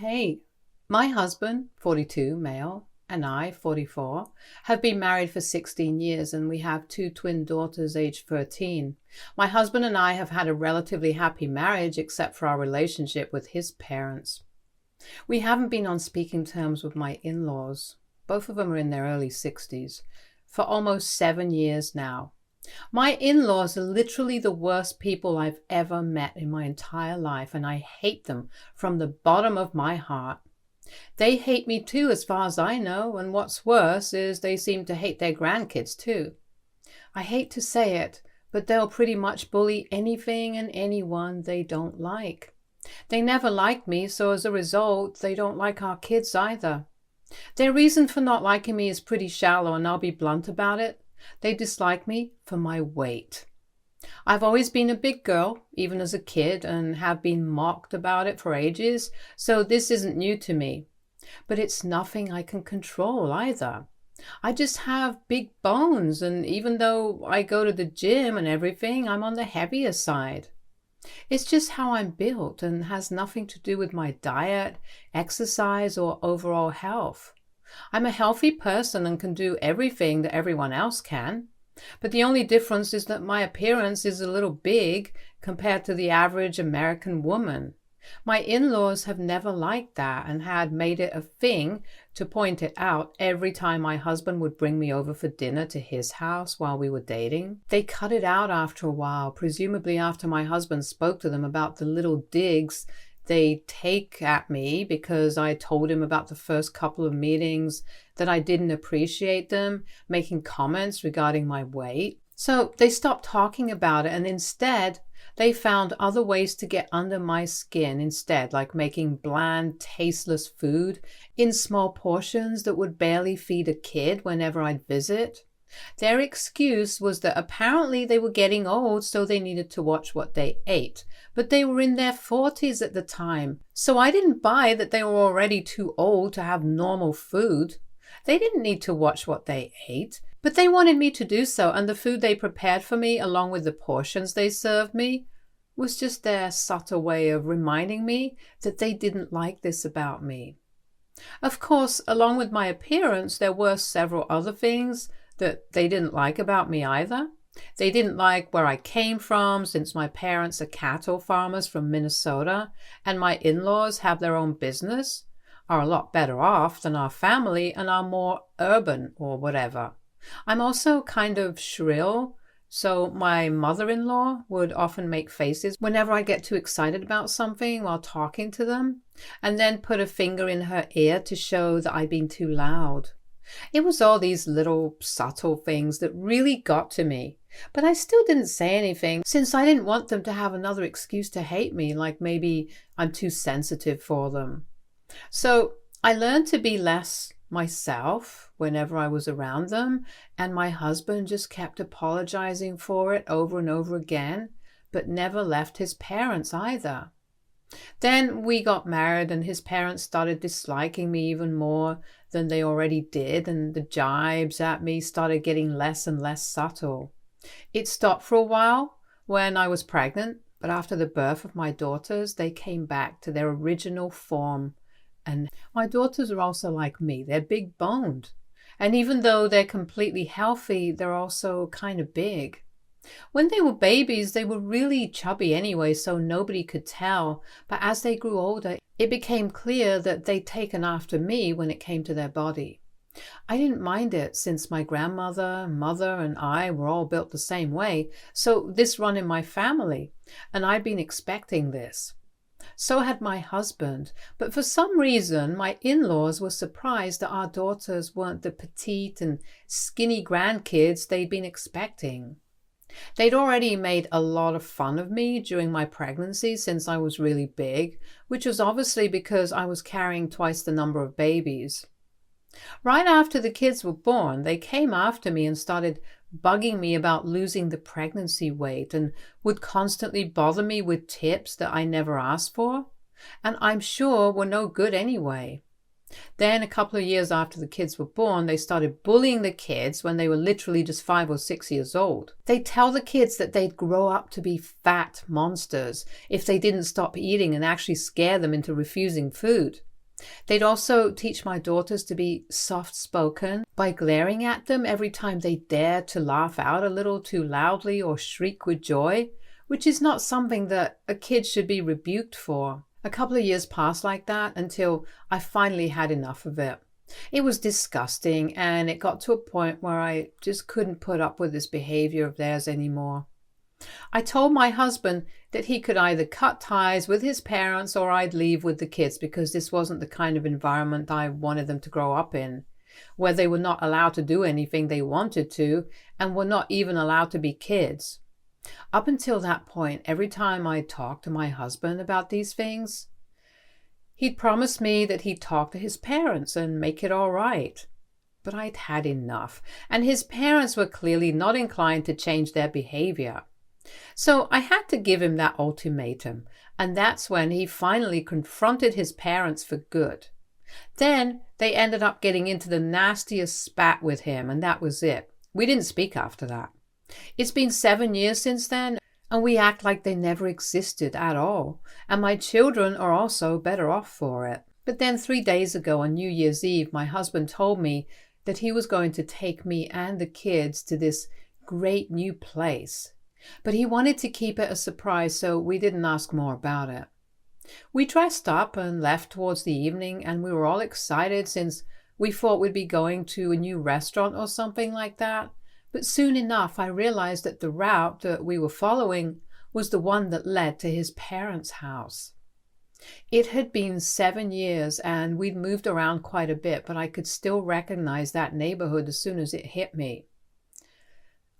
Hey, my husband, 42, male, and I, 44, have been married for 16 years and we have two twin daughters aged 13. My husband and I have had a relatively happy marriage except for our relationship with his parents. We haven't been on speaking terms with my in-laws. Both of them are in their early 60s. For almost 7 years now. My in-laws are literally the worst people I've ever met in my entire life, and I hate them from the bottom of my heart. They hate me too, as far as I know, and what's worse is they seem to hate their grandkids too. I hate to say it, but they'll pretty much bully anything and anyone they don't like. They never liked me, so as a result, they don't like our kids either. Their reason for not liking me is pretty shallow, and I'll be blunt about it. They dislike me for my weight. I've always been a big girl, even as a kid, and have been mocked about it for ages, so this isn't new to me. But it's nothing I can control either. I just have big bones, and even though I go to the gym and everything, I'm on the heavier side. It's just how I'm built and has nothing to do with my diet, exercise, or overall health. I'm a healthy person and can do everything that everyone else can. But the only difference is that my appearance is a little big compared to the average American woman. My in-laws have never liked that and had made it a thing to point it out every time my husband would bring me over for dinner to his house while we were dating. They cut it out after a while, presumably after my husband spoke to them about the little digs they take at me because I told him about the first couple of meetings that I didn't appreciate them, making comments regarding my weight. So they stopped talking about it, and instead they found other ways to get under my skin instead, like making bland, tasteless food in small portions that would barely feed a kid whenever I'd visit. Their excuse was that apparently they were getting old, so they needed to watch what they ate. But they were in their 40s at the time, so I didn't buy that they were already too old to have normal food. They didn't need to watch what they ate, but they wanted me to do so, and the food they prepared for me, along with the portions they served me, was just their subtle way of reminding me that they didn't like this about me. Of course, along with my appearance, there were several other things that they didn't like about me either. They didn't like where I came from, since my parents are cattle farmers from Minnesota and my in-laws have their own business, are a lot better off than our family, and are more urban or whatever. I'm also kind of shrill, so my mother-in-law would often make faces whenever I get too excited about something while talking to them, and then put a finger in her ear to show that I'd been too loud. It was all these little subtle things that really got to me, but I still didn't say anything since I didn't want them to have another excuse to hate me, like maybe I'm too sensitive for them. So I learned to be less myself whenever I was around them, and my husband just kept apologizing for it over and over again, but never left his parents either. Then we got married and his parents started disliking me even more than they already did, and the jibes at me started getting less and less subtle. It stopped for a while when I was pregnant, but after the birth of my daughters, they came back to their original form. And my daughters are also like me. They're big boned. And even though they're completely healthy, they're also kind of big. When they were babies, they were really chubby anyway, so nobody could tell. But as they grew older, it became clear that they'd taken after me when it came to their body. I didn't mind it since my grandmother, mother, and I were all built the same way, so this run in my family, and I'd been expecting this. So had my husband, but for some reason my in-laws were surprised that our daughters weren't the petite and skinny grandkids they'd been expecting. They'd already made a lot of fun of me during my pregnancy since I was really big, which was obviously because I was carrying twice the number of babies. Right after the kids were born, they came after me and started bugging me about losing the pregnancy weight and would constantly bother me with tips that I never asked for, and I'm sure were no good anyway. Then a couple of years after the kids were born, they started bullying the kids when they were literally just 5 or 6 years old. They'd tell the kids that they'd grow up to be fat monsters if they didn't stop eating, and actually scare them into refusing food. They'd also teach my daughters to be soft-spoken by glaring at them every time they dare to laugh out a little too loudly or shriek with joy, which is not something that a kid should be rebuked for. A couple of years passed like that until I finally had enough of it. It was disgusting, and it got to a point where I just couldn't put up with this behavior of theirs anymore. I told my husband that he could either cut ties with his parents or I'd leave with the kids, because this wasn't the kind of environment I wanted them to grow up in, where they were not allowed to do anything they wanted to and were not even allowed to be kids. Up until that point, every time I talked to my husband about these things, he'd promise me that he'd talk to his parents and make it all right. But I'd had enough, and his parents were clearly not inclined to change their behavior. So I had to give him that ultimatum, and that's when he finally confronted his parents for good. Then they ended up getting into the nastiest spat with him, and that was it. We didn't speak after that. It's been 7 years since then, and we act like they never existed at all, and my children are also better off for it. But then 3 days ago on New Year's Eve, my husband told me that he was going to take me and the kids to this great new place. But he wanted to keep it a surprise, so we didn't ask more about it. We dressed up and left towards the evening, and we were all excited since we thought we'd be going to a new restaurant or something like that. But soon enough, I realized that the route that we were following was the one that led to his parents' house. It had been 7 years, and we'd moved around quite a bit, but I could still recognize that neighborhood as soon as it hit me.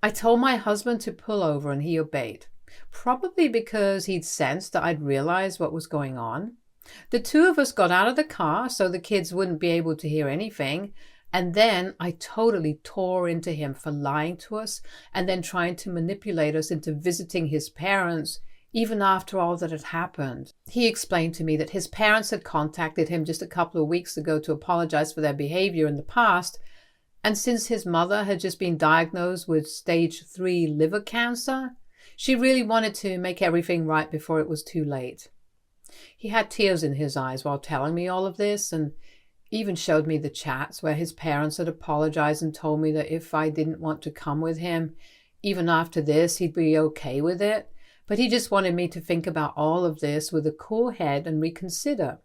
I told my husband to pull over, and he obeyed, probably because he'd sensed that I'd realized what was going on. The two of us got out of the car so the kids wouldn't be able to hear anything, and then I totally tore into him for lying to us and then trying to manipulate us into visiting his parents, even after all that had happened. He explained to me that his parents had contacted him just a couple of weeks ago to apologize for their behavior in the past, and since his mother had just been diagnosed with stage 3 liver cancer, she really wanted to make everything right before it was too late. He had tears in his eyes while telling me all of this, and even showed me the chats where his parents had apologized and told me that if I didn't want to come with him, even after this, he'd be okay with it. But he just wanted me to think about all of this with a cool head and reconsider.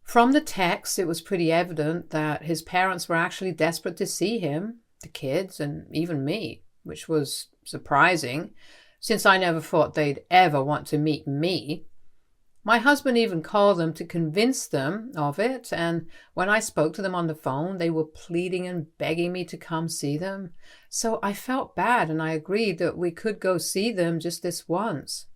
From the text, it was pretty evident that his parents were actually desperate to see him, the kids, and even me, which was surprising, since I never thought they'd ever want to meet me. My husband even called them to convince them of it, and when I spoke to them on the phone, they were pleading and begging me to come see them. So I felt bad, and I agreed that we could go see them just this once.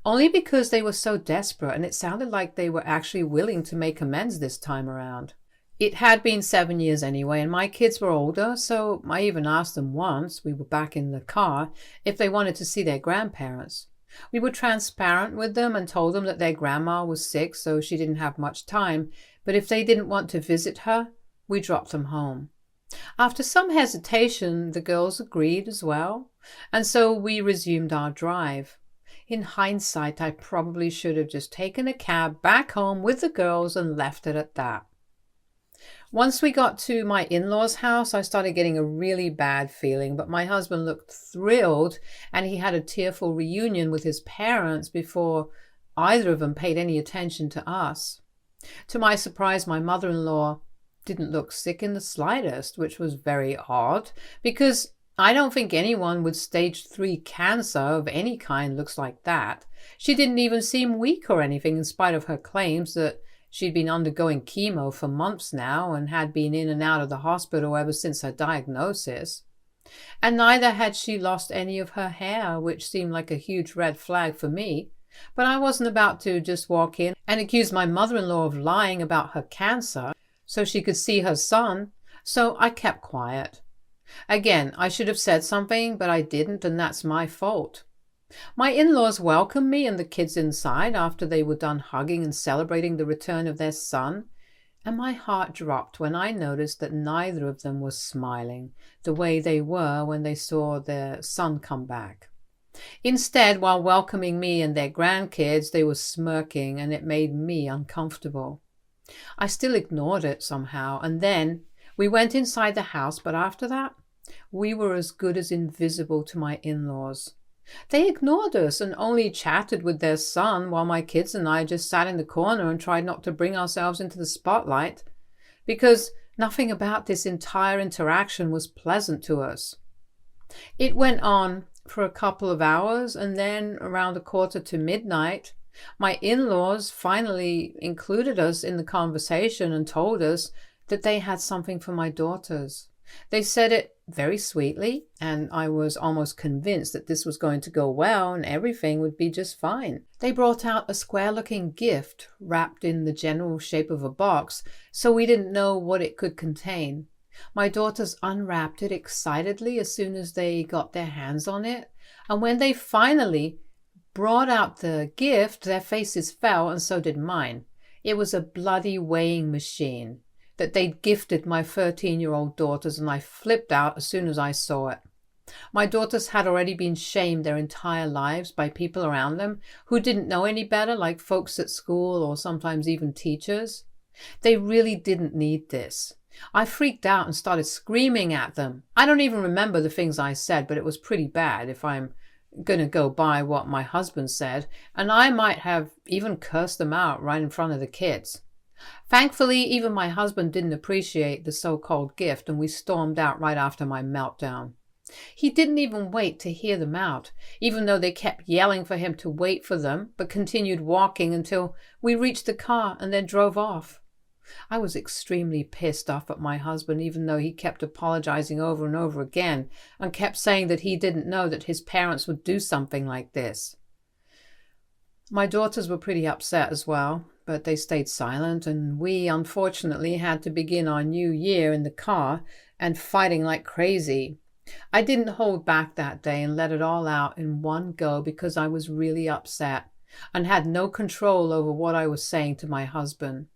Only because they were so desperate, and it sounded like they were actually willing to make amends this time around. It had been 7 years anyway, and my kids were older, so I even asked them once, we were back in the car, if they wanted to see their grandparents. We were transparent with them and told them that their grandma was sick, so she didn't have much time, but if they didn't want to visit her, we dropped them home. After some hesitation, the girls agreed as well, and so we resumed our drive. In hindsight, I probably should have just taken a cab back home with the girls and left it at that. Once we got to my in-laws' house, I started getting a really bad feeling, but my husband looked thrilled, and he had a tearful reunion with his parents before either of them paid any attention to us. To my surprise, my mother-in-law didn't look sick in the slightest, which was very odd, because I don't think anyone with stage 3 cancer of any kind looks like that. She didn't even seem weak or anything, in spite of her claims that she'd been undergoing chemo for months now and had been in and out of the hospital ever since her diagnosis. And neither had she lost any of her hair, which seemed like a huge red flag for me. But I wasn't about to just walk in and accuse my mother-in-law of lying about her cancer so she could see her son, so I kept quiet. Again, I should have said something, but I didn't, and that's my fault. My in-laws welcomed me and the kids inside after they were done hugging and celebrating the return of their son, and my heart dropped when I noticed that neither of them was smiling the way they were when they saw their son come back. Instead, while welcoming me and their grandkids, they were smirking, and it made me uncomfortable. I still ignored it somehow, and then we went inside the house, but after that, we were as good as invisible to my in-laws. They ignored us and only chatted with their son while my kids and I just sat in the corner and tried not to bring ourselves into the spotlight, because nothing about this entire interaction was pleasant to us. It went on for a couple of hours, and then around 1:45, my in-laws finally included us in the conversation and told us that they had something for my daughters. They said it very sweetly, and I was almost convinced that this was going to go well and everything would be just fine. They brought out a square-looking gift wrapped in the general shape of a box, so we didn't know what it could contain. My daughters unwrapped it excitedly as soon as they got their hands on it, and when they finally brought out the gift, their faces fell, and so did mine. It was a bloody weighing machine that they'd gifted my 13-year-old daughters, and I flipped out as soon as I saw it. My daughters had already been shamed their entire lives by people around them who didn't know any better, like folks at school or sometimes even teachers. They really didn't need this. I freaked out and started screaming at them. I don't even remember the things I said, but it was pretty bad if I'm going to go by what my husband said, and I might have even cursed them out right in front of the kids. Thankfully, even my husband didn't appreciate the so-called gift, and we stormed out right after my meltdown. He didn't even wait to hear them out, even though they kept yelling for him to wait for them, but continued walking until we reached the car and then drove off. I was extremely pissed off at my husband, even though he kept apologizing over and over again and kept saying that he didn't know that his parents would do something like this. My daughters were pretty upset as well, but they stayed silent, and we unfortunately had to begin our new year in the car and fighting like crazy. I didn't hold back that day and let it all out in one go because I was really upset and had no control over what I was saying to my husband.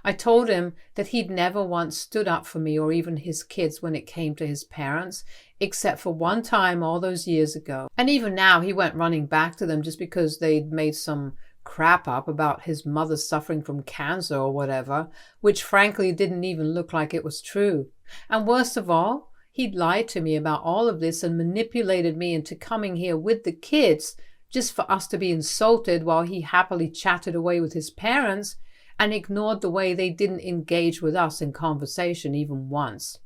I told him that he'd never once stood up for me or even his kids when it came to his parents, except for one time all those years ago. And even now he went running back to them just because they'd made some crap up about his mother suffering from cancer or whatever, which frankly didn't even look like it was true. And worst of all, he'd lied to me about all of this and manipulated me into coming here with the kids just for us to be insulted while he happily chatted away with his parents and ignored the way they didn't engage with us in conversation even once.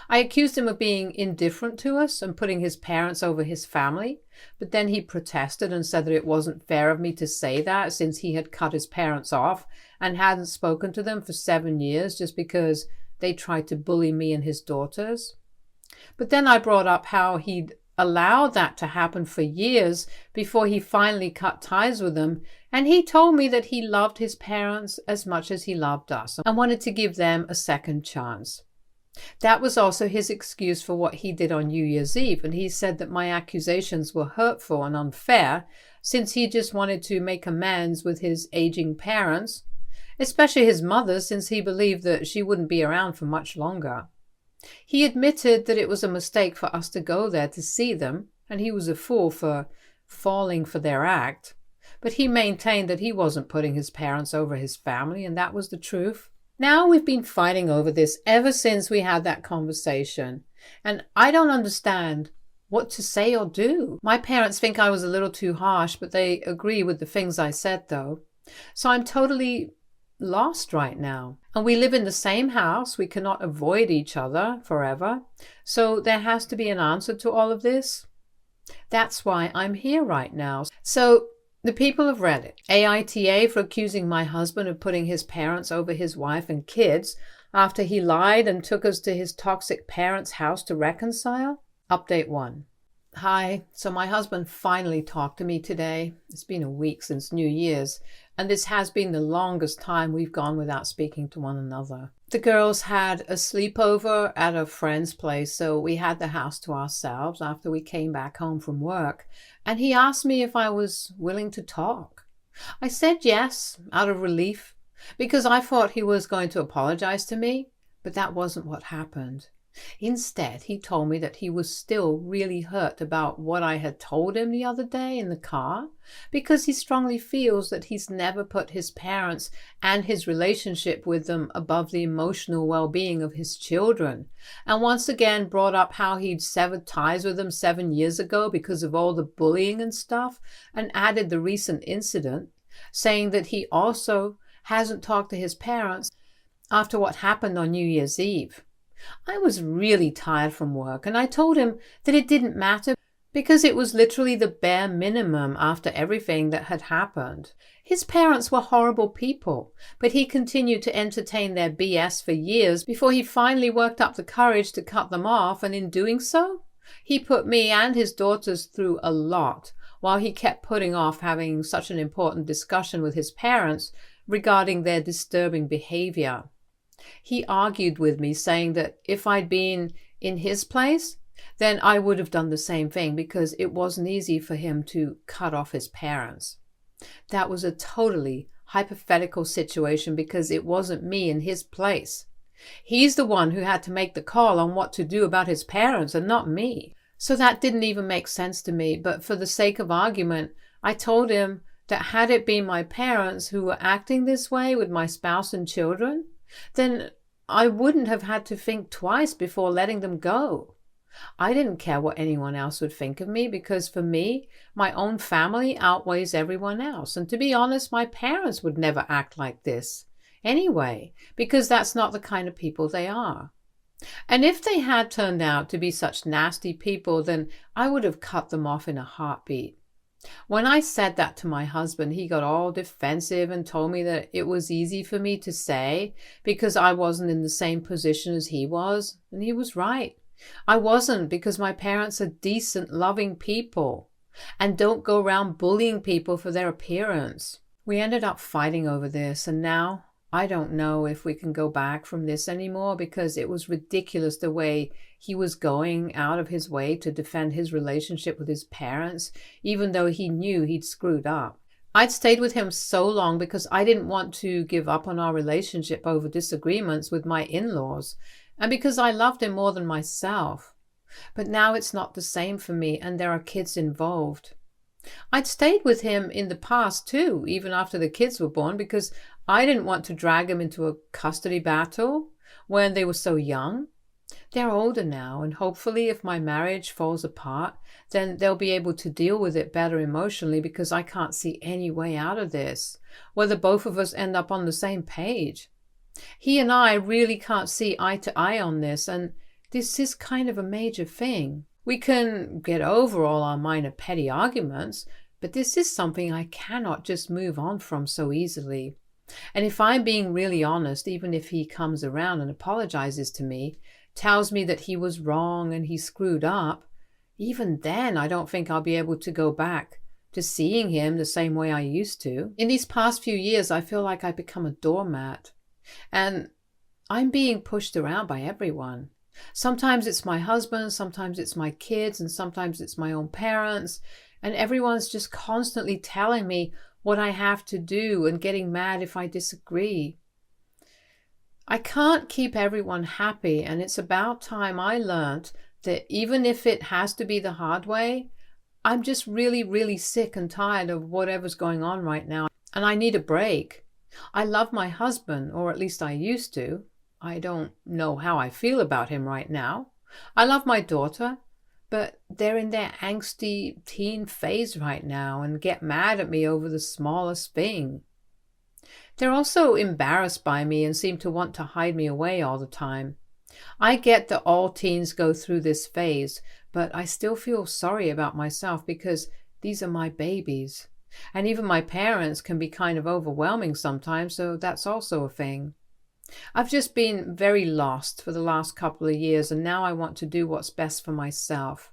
I accused him of being indifferent to us and putting his parents over his family, but then he protested and said that it wasn't fair of me to say that since he had cut his parents off and hadn't spoken to them for 7 years just because they tried to bully me and his daughters. But then I brought up how he'd allowed that to happen for years before he finally cut ties with them, and he told me that he loved his parents as much as he loved us and wanted to give them a second chance. That was also his excuse for what he did on New Year's Eve, and he said that my accusations were hurtful and unfair since he just wanted to make amends with his aging parents, especially his mother, since he believed that she wouldn't be around for much longer. He admitted that it was a mistake for us to go there to see them, and he was a fool for falling for their act, but he maintained that he wasn't putting his parents over his family, and that was the truth. Now we've been fighting over this ever since we had that conversation, and I don't understand what to say or do. My parents think I was a little too harsh, but they agree with the things I said, though. So I'm totally lost right now. And we live in the same house. We cannot avoid each other forever. So there has to be an answer to all of this. That's why I'm here right now. So the people of Reddit, AITA for accusing my husband of putting his parents over his wife and kids after he lied and took us to his toxic parents' house to reconcile. Update 1. Hi, so my husband finally talked to me today. It's been a week since New Year's, and this has been the longest time we've gone without speaking to one another. The girls had a sleepover at a friend's place, so we had the house to ourselves after we came back home from work, and he asked me if I was willing to talk. I said yes, out of relief, because I thought he was going to apologize to me, but that wasn't what happened. Instead, he told me that he was still really hurt about what I had told him the other day in the car, because he strongly feels that he's never put his parents and his relationship with them above the emotional well-being of his children, and once again brought up how he'd severed ties with them 7 years ago because of all the bullying and stuff, and added the recent incident, saying that he also hasn't talked to his parents after what happened on New Year's Eve. I was really tired from work, and I told him that it didn't matter because it was literally the bare minimum after everything that had happened. His parents were horrible people, but he continued to entertain their BS for years before he finally worked up the courage to cut them off, and in doing so, he put me and his daughters through a lot, while he kept putting off having such an important discussion with his parents regarding their disturbing behavior. He argued with me, saying that if I'd been in his place, then I would have done the same thing because it wasn't easy for him to cut off his parents. That was a totally hypothetical situation because it wasn't me in his place. He's the one who had to make the call on what to do about his parents and not me. So that didn't even make sense to me, but for the sake of argument, I told him that had it been my parents who were acting this way with my spouse and children, then I wouldn't have had to think twice before letting them go. I didn't care what anyone else would think of me because for me, my own family outweighs everyone else. And to be honest, my parents would never act like this anyway, because that's not the kind of people they are. And if they had turned out to be such nasty people, then I would have cut them off in a heartbeat. When I said that to my husband, he got all defensive and told me that it was easy for me to say because I wasn't in the same position as he was. And he was right. I wasn't, because my parents are decent, loving people and don't go around bullying people for their appearance. We ended up fighting over this, and now I don't know if we can go back from this anymore because it was ridiculous the way he was going out of his way to defend his relationship with his parents, even though he knew he'd screwed up. I'd stayed with him so long because I didn't want to give up on our relationship over disagreements with my in-laws, and because I loved him more than myself. But now it's not the same for me, and there are kids involved. I'd stayed with him in the past too, even after the kids were born, because I didn't want to drag him into a custody battle when they were so young. They're older now, and hopefully if my marriage falls apart, then they'll be able to deal with it better emotionally, because I can't see any way out of this, whether both of us end up on the same page. He and I really can't see eye to eye on this, and this is kind of a major thing. We can get over all our minor petty arguments, but this is something I cannot just move on from so easily. And if I'm being really honest, even if he comes around and apologizes to me, tells me that he was wrong and he screwed up, even then I don't think I'll be able to go back to seeing him the same way I used to. In these past few years, I feel like I've become a doormat, and I'm being pushed around by everyone. Sometimes it's my husband, sometimes it's my kids, and sometimes it's my own parents, and everyone's just constantly telling me what I have to do and getting mad if I disagree. I can't keep everyone happy, and it's about time I learned that even if it has to be the hard way, I'm just really, really sick and tired of whatever's going on right now, and I need a break. I love my husband, or at least I used to. I don't know how I feel about him right now. I love my daughter, but they're in their angsty teen phase right now and get mad at me over the smallest thing. They're also embarrassed by me and seem to want to hide me away all the time. I get that all teens go through this phase, but I still feel sorry about myself because these are my babies. And even my parents can be kind of overwhelming sometimes, so that's also a thing. I've just been very lost for the last couple of years, and now I want to do what's best for myself.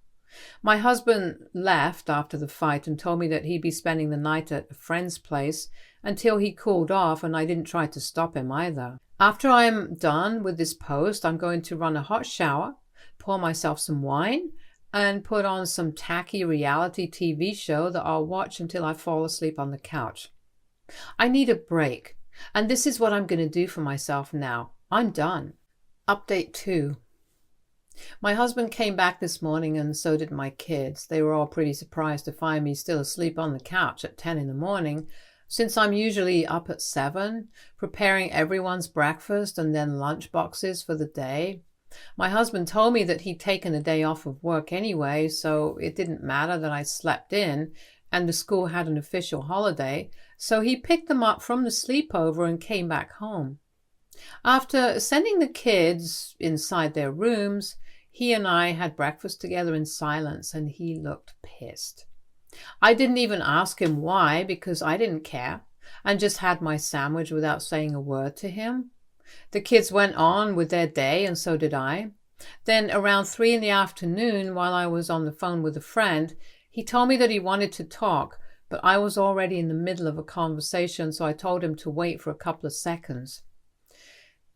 My husband left after the fight and told me that he'd be spending the night at a friend's place until he cooled off, and I didn't try to stop him either. After I'm done with this post, I'm going to run a hot shower, pour myself some wine, and put on some tacky reality TV show that I'll watch until I fall asleep on the couch. I need a break. And this is what I'm going to do for myself now. I'm done. Update 2. My husband came back this morning and so did my kids. They were all pretty surprised to find me still asleep on the couch at 10 in the morning, since I'm usually up at 7, preparing everyone's breakfast and then lunch boxes for the day. My husband told me that he'd taken a day off of work anyway, so it didn't matter that I slept in and the school had an official holiday, so he picked them up from the sleepover and came back home. After sending the kids inside their rooms, he and I had breakfast together in silence, and he looked pissed. I didn't even ask him why, because I didn't care, and just had my sandwich without saying a word to him. The kids went on with their day, and so did I. Then around 3 in the afternoon, while I was on the phone with a friend, he told me that he wanted to talk, but I was already in the middle of a conversation, so I told him to wait for a couple of seconds.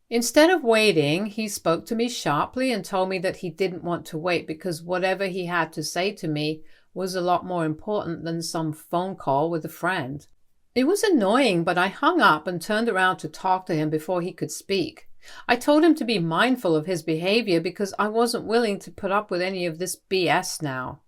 Instead of waiting, he spoke to me sharply and told me that he didn't want to wait because whatever he had to say to me was a lot more important than some phone call with a friend. It was annoying, but I hung up and turned around to talk to him before he could speak. I told him to be mindful of his behavior because I wasn't willing to put up with any of this BS now.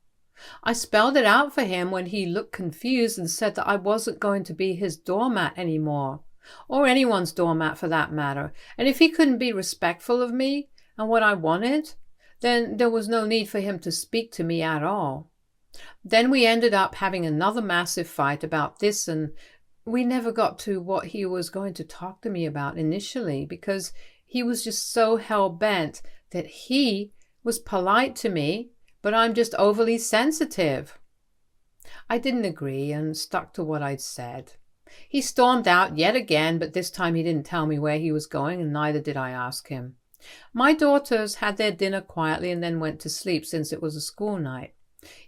I spelled it out for him when he looked confused and said that I wasn't going to be his doormat anymore, or anyone's doormat for that matter, and if he couldn't be respectful of me and what I wanted, then there was no need for him to speak to me at all. Then we ended up having another massive fight about this, and we never got to what he was going to talk to me about initially because he was just so hell-bent that he was polite to me, but I'm just overly sensitive. I didn't agree and stuck to what I'd said. He stormed out yet again, but this time he didn't tell me where he was going, and neither did I ask him. My daughters had their dinner quietly and then went to sleep since it was a school night.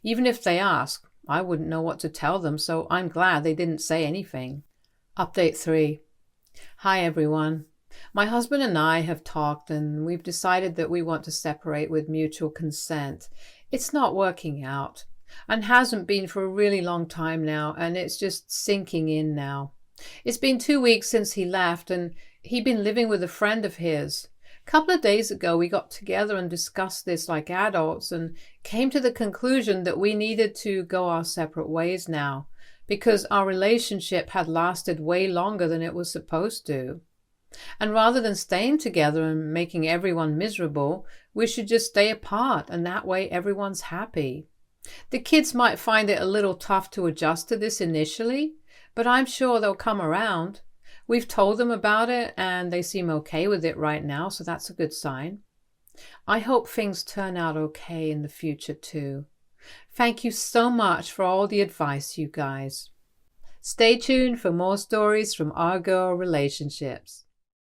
Even if they asked, I wouldn't know what to tell them, so I'm glad they didn't say anything. Update 3. Hi everyone. My husband and I have talked and we've decided that we want to separate with mutual consent. It's not working out and hasn't been for a really long time now, and it's just sinking in now. It's been 2 weeks since he left and he'd been living with a friend of his. A couple of days ago we got together and discussed this like adults and came to the conclusion that we needed to go our separate ways now because our relationship had lasted way longer than it was supposed to. And rather than staying together and making everyone miserable, we should just stay apart, and that way everyone's happy. The kids might find it a little tough to adjust to this initially, but I'm sure they'll come around. We've told them about it and they seem okay with it right now, so that's a good sign. I hope things turn out okay in the future too. Thank you so much for all the advice, you guys. Stay tuned for more stories from our girl relationships.